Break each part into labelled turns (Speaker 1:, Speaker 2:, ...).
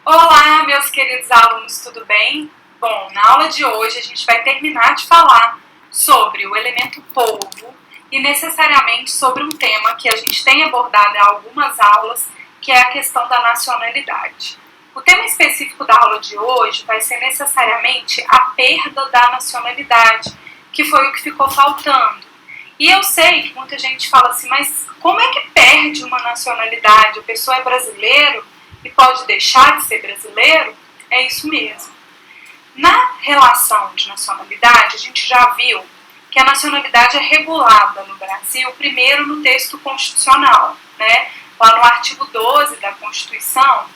Speaker 1: Olá, meus queridos alunos, tudo bem? Bom, na aula de hoje a gente vai terminar de falar sobre o elemento povo e necessariamente sobre um tema que a gente tem abordado em algumas aulas, que é a questão da nacionalidade. O tema específico da aula de hoje vai ser necessariamente a perda da nacionalidade, que foi o que ficou faltando. E eu sei que muita gente fala assim, mas como é que perde uma nacionalidade? A pessoa é brasileiro e pode deixar de ser brasileiro? É isso mesmo. Na relação de nacionalidade, a gente já viu que a nacionalidade é regulada no Brasil, primeiro no texto constitucional, né? Lá no artigo 12 da Constituição,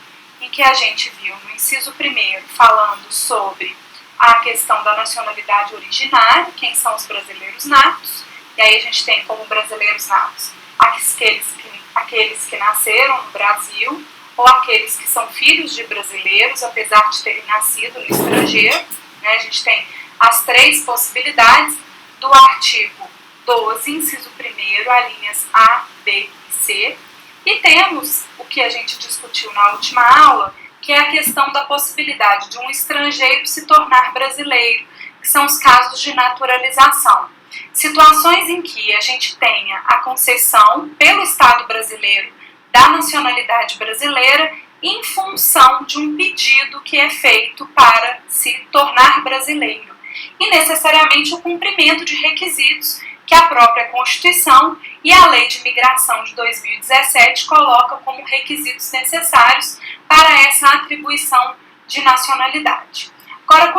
Speaker 1: em que a gente viu no inciso 1º falando sobre a questão da nacionalidade originária, quem são os brasileiros natos, e aí a gente tem como brasileiros natos aqueles que nasceram no Brasil, ou aqueles que são filhos de brasileiros, apesar de terem nascido no estrangeiro, né? A gente tem as três possibilidades do artigo 12, inciso 1º, alíneas A, B e C, e temos o que a gente discutiu na última aula, que é a questão da possibilidade de um estrangeiro se tornar brasileiro, que são os casos de naturalização. Situações em que a gente tenha a concessão pelo Estado brasileiro da nacionalidade brasileira em função de um pedido que é feito para se tornar brasileiro e necessariamente o cumprimento de requisitos que a própria Constituição e a Lei de Imigração de 2017 colocam como requisitos necessários para essa atribuição de nacionalidade. Agora,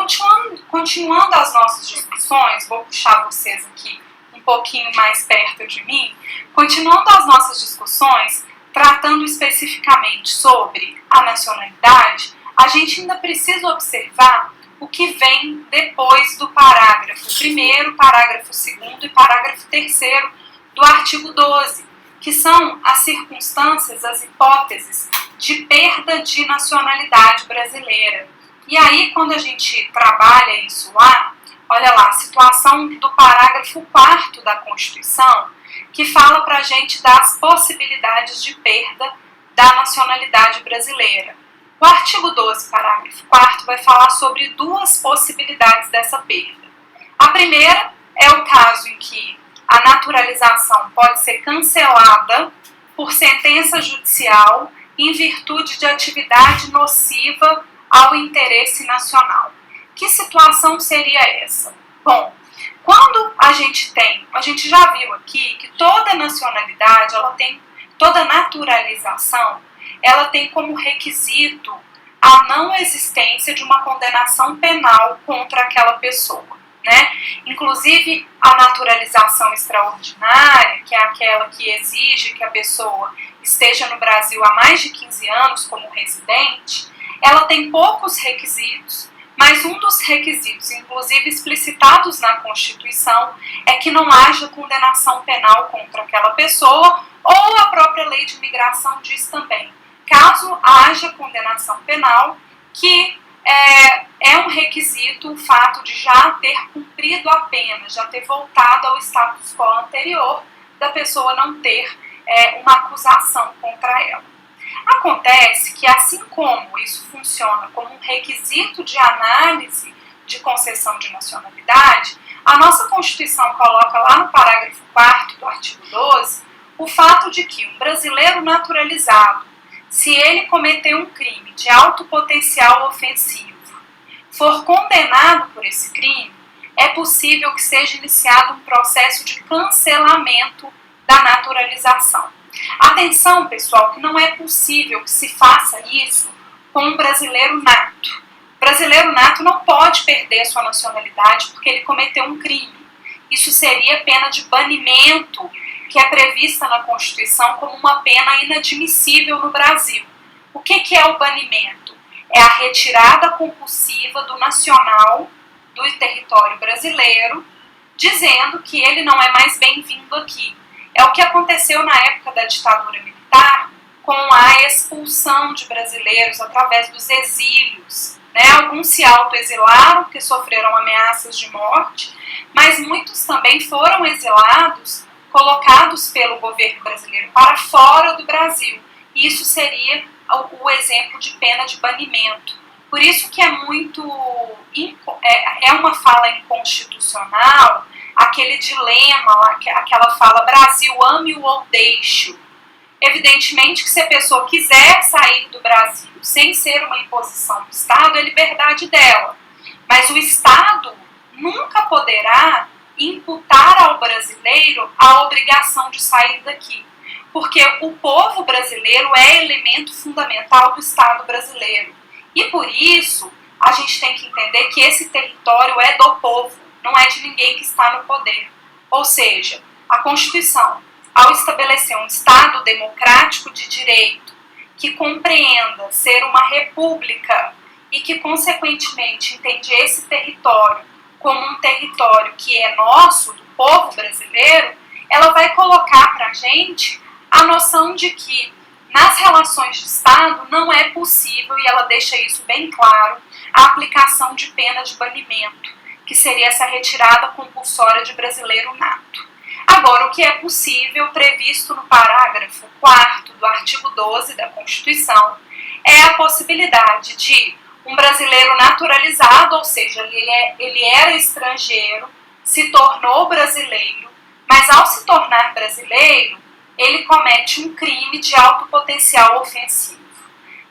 Speaker 1: continuando as nossas discussões, vou puxar vocês aqui um pouquinho mais perto de mim, continuando as nossas discussões, tratando especificamente sobre a nacionalidade, a gente ainda precisa observar o que vem depois do parágrafo 1º, parágrafo 2º e parágrafo 3º do artigo 12, que são as circunstâncias, as hipóteses de perda de nacionalidade brasileira. E aí, quando a gente trabalha isso lá, olha lá, a situação do parágrafo 4º da Constituição, que fala para a gente das possibilidades de perda da nacionalidade brasileira. O artigo 12, parágrafo 4º, vai falar sobre duas possibilidades dessa perda. A primeira é o caso em que a naturalização pode ser cancelada por sentença judicial em virtude de atividade nociva ao interesse nacional. Que situação seria essa? Bom, quando a gente já viu aqui que toda nacionalidade, toda naturalização, ela tem como requisito a não existência de uma condenação penal contra aquela pessoa, né? Inclusive, a naturalização extraordinária, que é aquela que exige que a pessoa esteja no Brasil há mais de 15 anos como residente, ela tem poucos requisitos, mas um dos requisitos, inclusive explicitados na Constituição, é que não haja condenação penal contra aquela pessoa, ou a própria Lei de Imigração diz também, caso haja condenação penal, que é um requisito o fato de já ter cumprido a pena, já ter voltado ao status quo anterior, da pessoa não ter uma acusação contra ela. Acontece que, assim como isso funciona como um requisito de análise de concessão de nacionalidade, a nossa Constituição coloca lá no parágrafo 4º do artigo 12 o fato de que um brasileiro naturalizado, se ele cometer um crime de alto potencial ofensivo, for condenado por esse crime, é possível que seja iniciado um processo de cancelamento da naturalização. Atenção, pessoal, que não é possível que se faça isso com um brasileiro nato. O brasileiro nato não pode perder a sua nacionalidade porque ele cometeu um crime. Isso seria pena de banimento, que é prevista na Constituição como uma pena inadmissível no Brasil. O que é o banimento? É a retirada compulsiva do nacional do território brasileiro, dizendo que ele não é mais bem-vindo aqui. É o que aconteceu na época da ditadura militar com a expulsão de brasileiros através dos exílios, né? Alguns se autoexilaram porque sofreram ameaças de morte, mas muitos também foram exilados, colocados pelo governo brasileiro para fora do Brasil. Isso seria o exemplo de pena de banimento. Por isso que é uma fala inconstitucional, aquele dilema, aquela fala Brasil ame-o ou deixe-o. Evidentemente que se a pessoa quiser sair do Brasil sem ser uma imposição do Estado, é liberdade dela. Mas o Estado nunca poderá imputar ao brasileiro a obrigação de sair daqui. Porque o povo brasileiro é elemento fundamental do Estado brasileiro. E por isso, a gente tem que entender que esse território é do povo, não é de ninguém que está no poder. Ou seja, a Constituição, ao estabelecer um Estado democrático de direito, que compreenda ser uma república e que, consequentemente, entende esse território como um território que é nosso, do povo brasileiro, ela vai colocar para a gente a noção de que nas relações de Estado não é possível, e ela deixa isso bem claro, a aplicação de pena de banimento, que seria essa retirada compulsória de brasileiro nato. Agora, o que é possível, previsto no parágrafo 4º do artigo 12 da Constituição, é a possibilidade de um brasileiro naturalizado, ou seja, ele era estrangeiro, se tornou brasileiro, mas ao se tornar brasileiro, ele comete um crime de alto potencial ofensivo.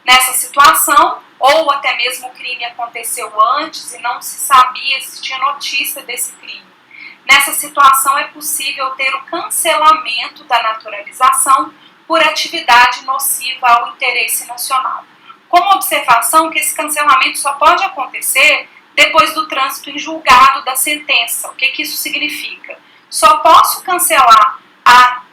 Speaker 1: Nessa situação, ou até mesmo o crime aconteceu antes e não se sabia se tinha notícia desse crime. Nessa situação é possível ter o cancelamento da naturalização por atividade nociva ao interesse nacional. Como observação que esse cancelamento só pode acontecer depois do trânsito em julgado da sentença. O que isso significa? Só posso cancelar a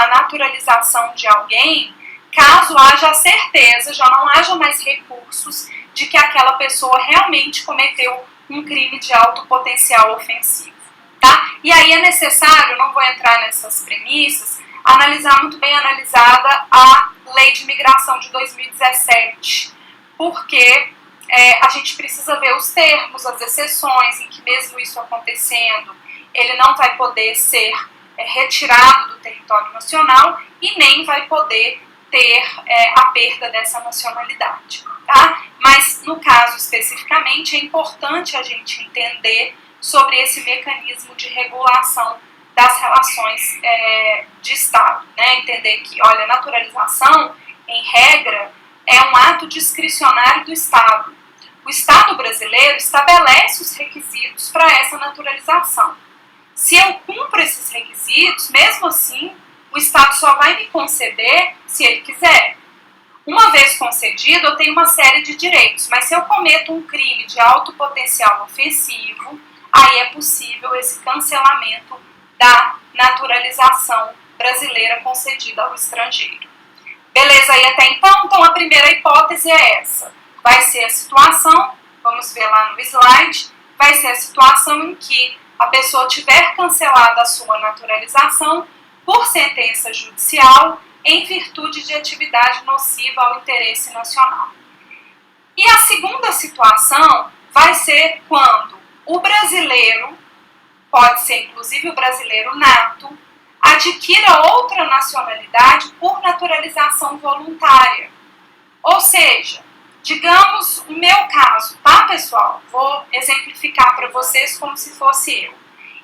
Speaker 1: naturalização de alguém caso haja certeza, já não haja mais recursos de que aquela pessoa realmente cometeu um crime de alto potencial ofensivo. Tá? E aí é necessário, não vou entrar nessas premissas, analisar muito bem analisada a Lei de Imigração de 2017, porque a gente precisa ver os termos, as exceções, em que mesmo isso acontecendo, ele não vai poder ser retirado do território nacional e nem vai poder ter a perda dessa nacionalidade. Tá? Mas, no caso especificamente, é importante a gente entender sobre esse mecanismo de regulação das relações de Estado. Né? Entender que, olha, a naturalização, em regra, é um ato discricionário do Estado. O Estado brasileiro estabelece os requisitos para essa naturalização. Se eu cumpro esses requisitos, mesmo assim, o Estado só vai me conceder se ele quiser. Uma vez concedido, eu tenho uma série de direitos, mas se eu cometo um crime de alto potencial ofensivo, aí é possível esse cancelamento da naturalização brasileira concedida ao estrangeiro. Beleza aí até então? Então a primeira hipótese é essa. Vai ser a situação, vamos ver lá no slide, vai ser a situação em que a pessoa tiver cancelado a sua naturalização por sentença judicial em virtude de atividade nociva ao interesse nacional. E a segunda situação vai ser quando o brasileiro, pode ser inclusive o brasileiro nato, adquira outra nacionalidade por naturalização voluntária. Ou seja, digamos o meu caso, tá, pessoal? Vou exemplificar para vocês como se fosse eu.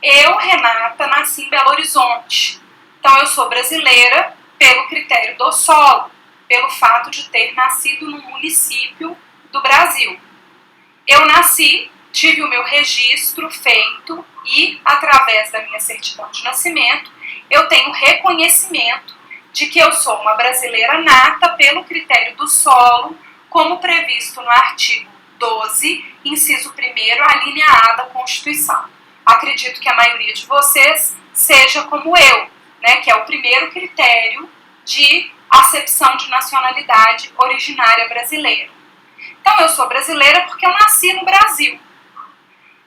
Speaker 1: Eu, Renata, nasci em Belo Horizonte. Então, eu sou brasileira pelo critério do solo, pelo fato de ter nascido num município do Brasil. Eu nasci, tive o meu registro feito e, através da minha certidão de nascimento, eu tenho reconhecimento de que eu sou uma brasileira nata pelo critério do solo, como previsto no artigo 12, inciso 1º, a linha A da Constituição. Acredito que a maioria de vocês seja como eu, né, que é o primeiro critério de acepção de nacionalidade originária brasileira. Então, eu sou brasileira porque eu nasci no Brasil.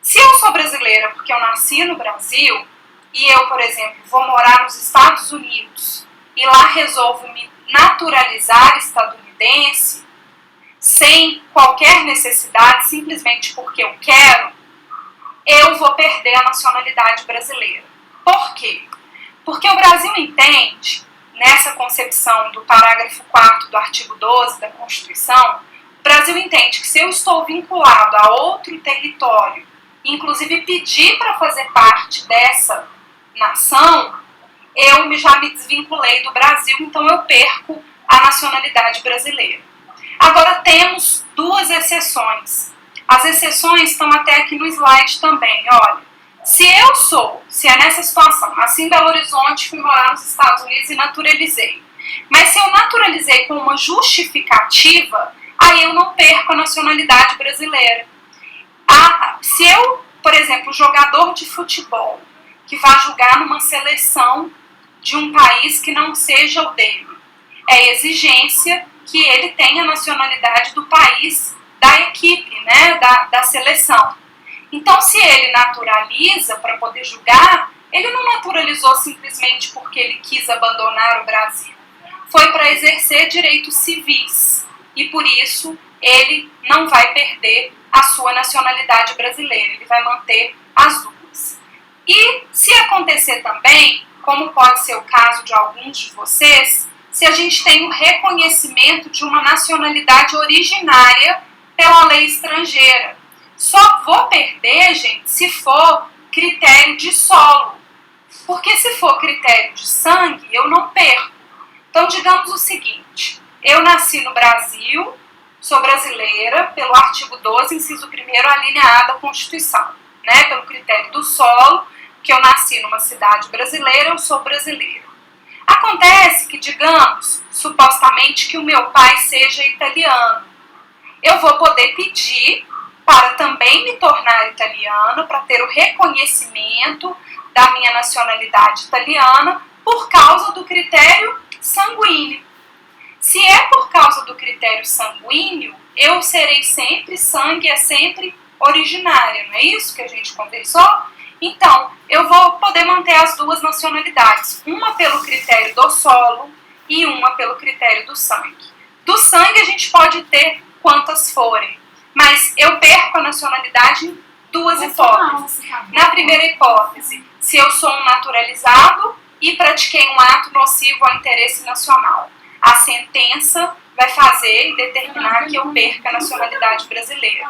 Speaker 1: Se eu sou brasileira porque eu nasci no Brasil e eu, por exemplo, vou morar nos Estados Unidos e lá resolvo me naturalizar estadunidense, sem qualquer necessidade, simplesmente porque eu quero, eu vou perder a nacionalidade brasileira. Por quê? Porque o Brasil entende, nessa concepção do parágrafo 4º do artigo 12 da Constituição, o Brasil entende que se eu estou vinculado a outro território, inclusive pedir para fazer parte dessa nação, eu já me desvinculei do Brasil, então eu perco a nacionalidade brasileira. Agora temos duas exceções. As exceções estão até aqui no slide também, olha. Se é nessa situação, nasci em Belo Horizonte, fui morar nos Estados Unidos e naturalizei. Mas se eu naturalizei com uma justificativa, aí eu não perco a nacionalidade brasileira. Se eu, por exemplo, jogador de futebol, que vai jogar numa seleção de um país que não seja o dele, é exigência que ele tenha a nacionalidade do país da equipe, né, da seleção. Então, se ele naturaliza para poder jogar, ele não naturalizou simplesmente porque ele quis abandonar o Brasil. Foi para exercer direitos civis e, por isso, ele não vai perder a sua nacionalidade brasileira, ele vai manter as duas. E se acontecer também, como pode ser o caso de alguns de vocês, se a gente tem o reconhecimento de uma nacionalidade originária pela lei estrangeira. Só vou perder, gente, se for critério de solo. Porque se for critério de sangue, eu não perco. Então, digamos o seguinte, eu nasci no Brasil, sou brasileira, pelo artigo 12, inciso 1º, alineada à Constituição, né? Pelo critério do solo, que eu nasci numa cidade brasileira, eu sou brasileira. Acontece que, digamos, supostamente que o meu pai seja italiano. Eu vou poder pedir para também me tornar italiano, para ter o reconhecimento da minha nacionalidade italiana por causa do critério sanguíneo. Se é por causa do critério sanguíneo, eu serei sempre, sangue é sempre originária, não é isso que a gente conversou? Então, eu vou poder manter as duas nacionalidades, uma pelo critério do solo e uma pelo critério do sangue. Do sangue a gente pode ter quantas forem, mas eu perco a nacionalidade em duas hipóteses. Na primeira hipótese, se eu sou um naturalizado e pratiquei um ato nocivo ao interesse nacional. A sentença vai fazer e determinar que eu perca a nacionalidade brasileira.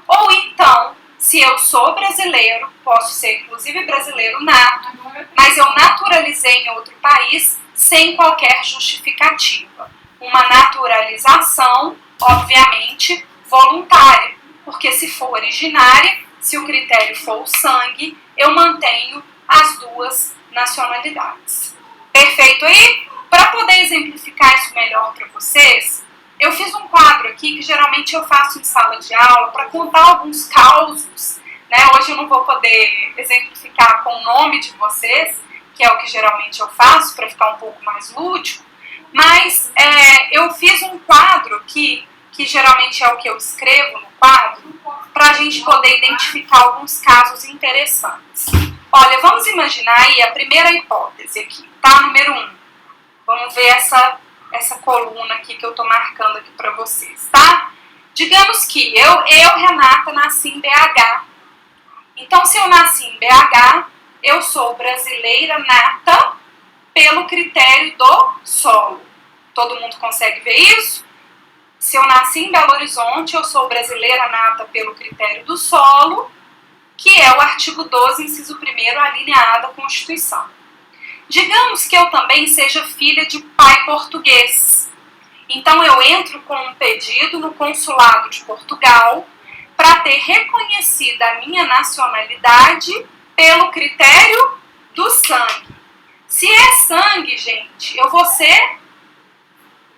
Speaker 1: Ou então, se eu sou brasileiro, posso ser inclusive brasileiro nato, mas eu naturalizei em outro país sem qualquer justificativa. Uma naturalização, obviamente, voluntária, porque se for originária, se o critério for o sangue, eu mantenho as duas nacionalidades. Perfeito aí? Para poder exemplificar isso melhor para vocês, eu fiz um quadro aqui que geralmente eu faço em sala de aula para contar alguns causos, né? Hoje eu não vou poder exemplificar com o nome de vocês, que é o que geralmente eu faço para ficar um pouco mais lúdico, mas eu fiz um quadro aqui, que geralmente é o que eu escrevo no quadro, para a gente poder identificar alguns casos interessantes. Olha, vamos imaginar aí a primeira hipótese aqui, tá? Número 1. Vamos ver essa coluna aqui que eu estou marcando aqui para vocês, tá? Digamos que eu, Renata, nasci em BH. Então, se eu nasci em BH, eu sou brasileira nata pelo critério do solo. Todo mundo consegue ver isso? Se eu nasci em Belo Horizonte, eu sou brasileira nata pelo critério do solo, que é o artigo 12, inciso 1º, alineado à Constituição. Digamos que eu também seja filha de pai português. Então eu entro com um pedido no consulado de Portugal para ter reconhecida a minha nacionalidade pelo critério do sangue. Se é sangue, gente, eu vou ser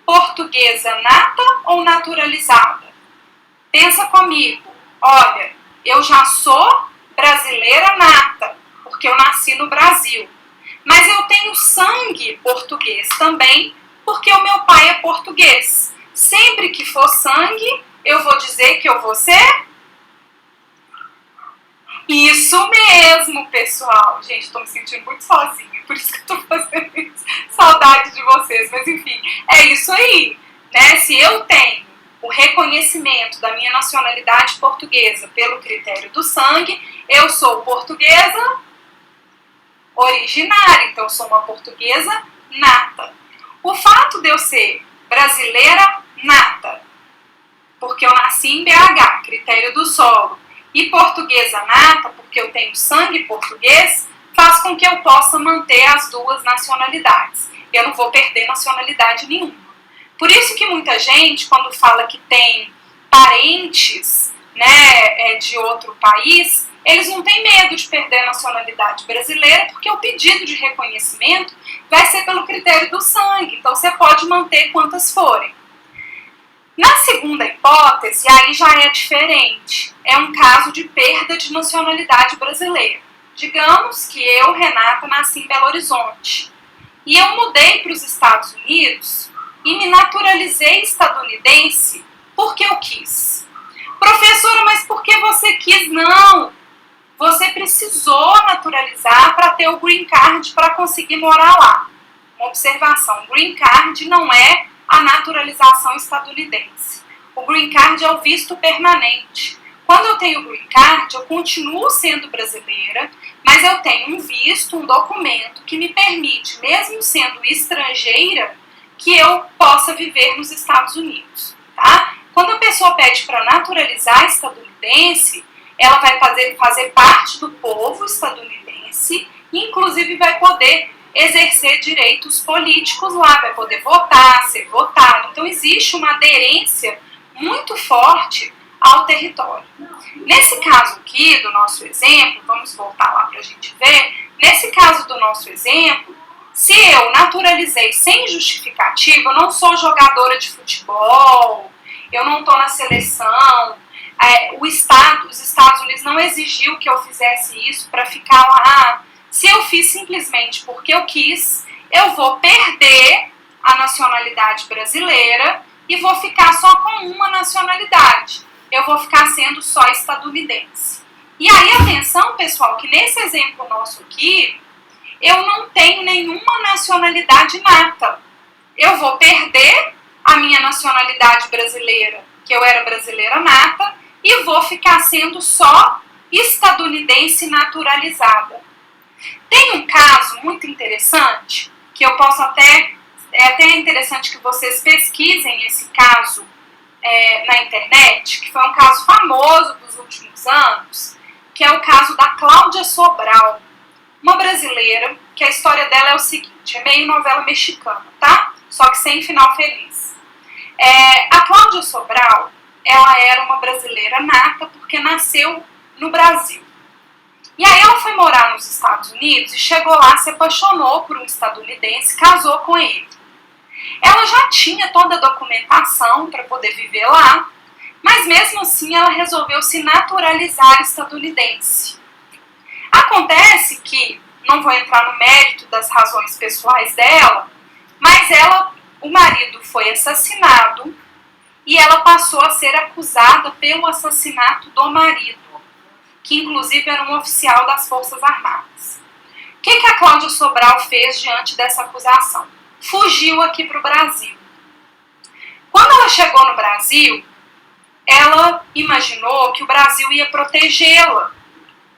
Speaker 1: portuguesa nata ou naturalizada? Pensa comigo. Olha, eu já sou brasileira nata, porque eu nasci no Brasil. Mas eu tenho sangue português também, porque o meu pai é português. Sempre que for sangue, eu vou dizer que eu vou ser? Isso mesmo, pessoal. Gente, estou me sentindo muito sozinha, por isso que eu estou fazendo isso. Saudade de vocês, mas enfim, é isso aí, né? Se eu tenho o reconhecimento da minha nacionalidade portuguesa pelo critério do sangue, eu sou portuguesa originária, então eu sou uma portuguesa nata. O fato de eu ser brasileira nata, porque eu nasci em BH, critério do solo, e portuguesa nata, porque eu tenho sangue português, faz com que eu possa manter as duas nacionalidades. Eu não vou perder nacionalidade nenhuma. Por isso que muita gente, quando fala que tem parentes, né, de outro país, eles não têm medo de perder a nacionalidade brasileira, porque o pedido de reconhecimento vai ser pelo critério do sangue. Então você pode manter quantas forem. Na segunda hipótese, aí já é diferente. É um caso de perda de nacionalidade brasileira. Digamos que eu, Renata, nasci em Belo Horizonte. E eu mudei para os Estados Unidos e me naturalizei estadunidense porque eu quis. Professora, mas por que você quis? Não! Você precisou naturalizar para ter o green card para conseguir morar lá. Uma observação, o green card não é a naturalização estadunidense. O green card é o visto permanente. Quando eu tenho o green card, eu continuo sendo brasileira, mas eu tenho um visto, um documento que me permite, mesmo sendo estrangeira, que eu possa viver nos Estados Unidos. Tá? Quando a pessoa pede para naturalizar estadunidense, ela vai fazer parte do povo estadunidense e, inclusive, vai poder exercer direitos políticos lá, vai poder votar, ser votado. Então, existe uma aderência muito forte ao território. Nesse caso aqui, do nosso exemplo, vamos voltar lá para a gente ver, nesse caso do nosso exemplo, se eu naturalizei sem justificativa, eu não sou jogadora de futebol, eu não estou na seleção, os Estados Unidos não exigiu que eu fizesse isso para ficar lá. Se eu fiz simplesmente porque eu quis, eu vou perder a nacionalidade brasileira e vou ficar só com uma nacionalidade. Eu vou ficar sendo só estadunidense. E aí, atenção, pessoal, que nesse exemplo nosso aqui, eu não tenho nenhuma nacionalidade nata. Eu vou perder a minha nacionalidade brasileira, que eu era brasileira nata, e vou ficar sendo só estadunidense naturalizada. Tem um caso muito interessante, que eu posso até interessante que vocês pesquisem esse caso na internet, que foi um caso famoso dos últimos anos, que é o caso da Cláudia Sobral, uma brasileira, que a história dela é o seguinte, é meio novela mexicana, tá? Só que sem final feliz. A Cláudia Sobral, ela era uma brasileira nata porque nasceu no Brasil. E aí ela foi morar nos Estados Unidos e chegou lá, se apaixonou por um estadunidense, casou com ele. Ela já tinha toda a documentação para poder viver lá, mas mesmo assim ela resolveu se naturalizar estadunidense. Acontece que, não vou entrar no mérito das razões pessoais dela, mas o marido foi assassinado e ela passou a ser acusada pelo assassinato do marido, que inclusive era um oficial das Forças Armadas. O que a Cláudia Sobral fez diante dessa acusação? Fugiu aqui para o Brasil. Quando ela chegou no Brasil, ela imaginou que o Brasil ia protegê-la,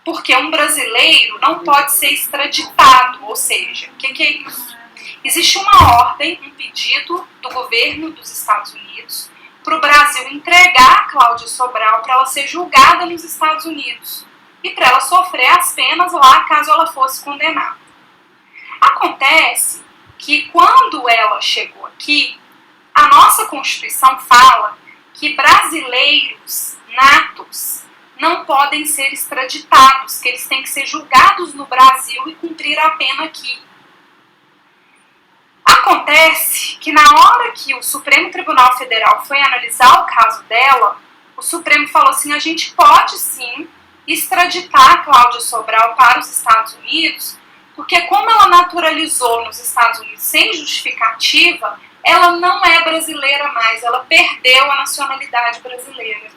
Speaker 1: porque um brasileiro não pode ser extraditado, ou seja, o que é isso? Existe uma ordem, um pedido do governo dos Estados Unidos para o Brasil entregar a Cláudia Sobral para ela ser julgada nos Estados Unidos e para ela sofrer as penas lá caso ela fosse condenada. Acontece que quando ela chegou aqui, a nossa Constituição fala que brasileiros natos não podem ser extraditados, que eles têm que ser julgados no Brasil e cumprir a pena aqui. Acontece que na hora que o Supremo Tribunal Federal foi analisar o caso dela, o Supremo falou assim, a gente pode sim extraditar a Cláudia Sobral para os Estados Unidos, porque como ela naturalizou nos Estados Unidos sem justificativa, ela não é brasileira mais, ela perdeu a nacionalidade brasileira.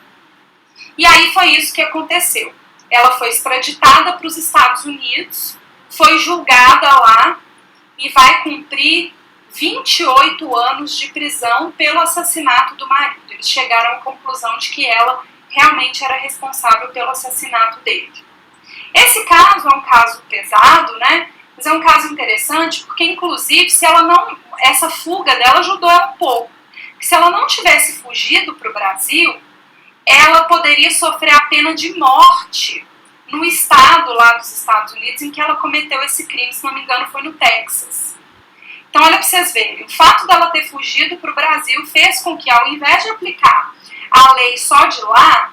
Speaker 1: E aí foi isso que aconteceu. Ela foi extraditada para os Estados Unidos, foi julgada lá e vai cumprir 28 anos de prisão pelo assassinato do marido. Eles chegaram à conclusão de que ela realmente era responsável pelo assassinato dele. Esse caso é um caso pesado, né? Mas é um caso interessante porque, inclusive, se ela não, essa fuga dela ajudou ela um pouco. Se ela não tivesse fugido para o Brasil, ela poderia sofrer a pena de morte no estado lá dos Estados Unidos em que ela cometeu esse crime, se não me engano foi no Texas. Então olha para vocês verem, o fato dela ter fugido para o Brasil fez com que, ao invés de aplicar a lei só de lá,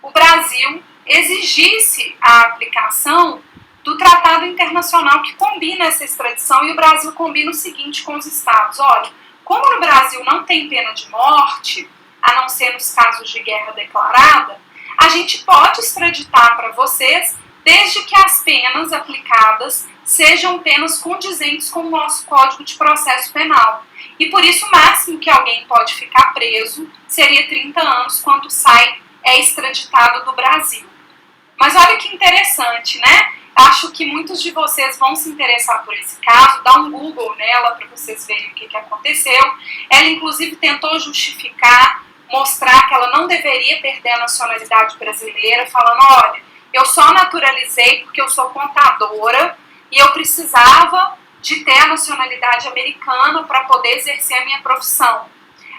Speaker 1: o Brasil exigisse a aplicação do tratado internacional que combina essa extradição, e o Brasil combina o seguinte com os estados: olha, como no Brasil não tem pena de morte, a não ser nos casos de guerra declarada, a gente pode extraditar para vocês desde que as penas aplicadas sejam penas condizentes com o nosso Código de Processo Penal. E por isso o máximo que alguém pode ficar preso seria 30 anos quando é extraditado do Brasil. Mas olha que interessante, né? Acho que muitos de vocês vão se interessar por esse caso, dá um Google nela para vocês verem o que aconteceu. Ela inclusive tentou justificar, mostrar que ela não deveria perder a nacionalidade brasileira, falando: olha, eu só naturalizei porque eu sou contadora e eu precisava de ter a nacionalidade americana para poder exercer a minha profissão.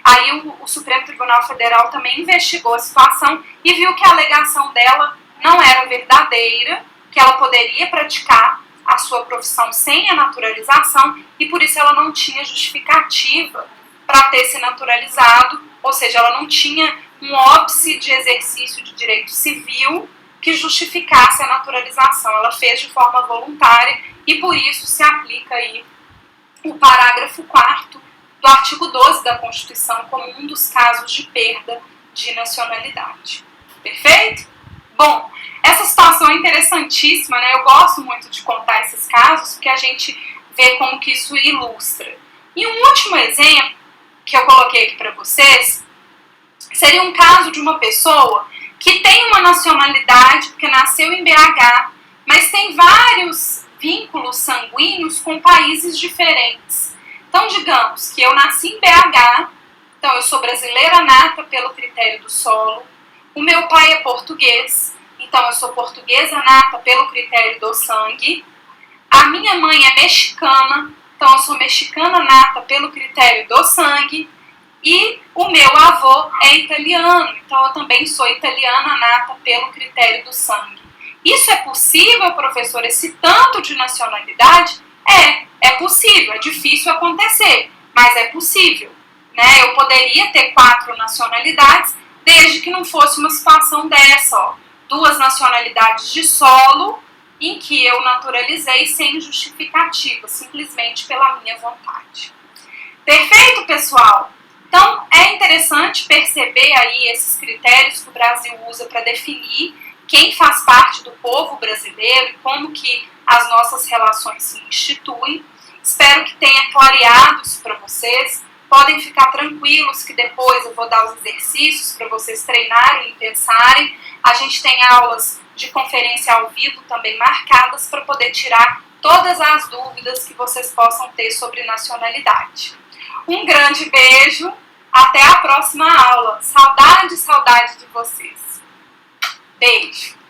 Speaker 1: Aí o Supremo Tribunal Federal também investigou a situação e viu que a alegação dela não era verdadeira, que ela poderia praticar a sua profissão sem a naturalização e por isso ela não tinha justificativa para ter se naturalizado, ou seja, ela não tinha um óbice de exercício de direito civil que justificasse a naturalização. Ela fez de forma voluntária e por isso se aplica aí o parágrafo 4º do artigo 12 da Constituição como um dos casos de perda de nacionalidade. Perfeito? Bom, essa situação é interessantíssima, né? Eu gosto muito de contar esses casos porque a gente vê como que isso ilustra. E um último exemplo que eu coloquei aqui para vocês seria um caso de uma pessoa que tem uma nacionalidade porque nasceu em BH, mas tem vários vínculos sanguíneos com países diferentes. Então, digamos que eu nasci em BH, então eu sou brasileira nata pelo critério do solo, o meu pai é português, então eu sou portuguesa nata pelo critério do sangue, a minha mãe é mexicana, então eu sou mexicana nata pelo critério do sangue, e o meu avô é italiano, então eu também sou italiana nata pelo critério do sangue. Isso é possível, professor, esse tanto de nacionalidade? É possível, é difícil acontecer, mas é possível. Né? Eu poderia ter 4 nacionalidades, desde que não fosse uma situação dessa, ó, 2 nacionalidades de solo, em que eu naturalizei sem justificativa, simplesmente pela minha vontade. Perfeito, pessoal? Então, é interessante perceber aí esses critérios que o Brasil usa para definir quem faz parte do povo brasileiro e como que as nossas relações se instituem. Espero que tenha clareado isso para vocês. Podem ficar tranquilos que depois eu vou dar os exercícios para vocês treinarem e pensarem. A gente tem aulas de conferência ao vivo também marcadas para poder tirar todas as dúvidas que vocês possam ter sobre nacionalidade. Um grande beijo, até a próxima aula. Saudade de vocês. Beijo!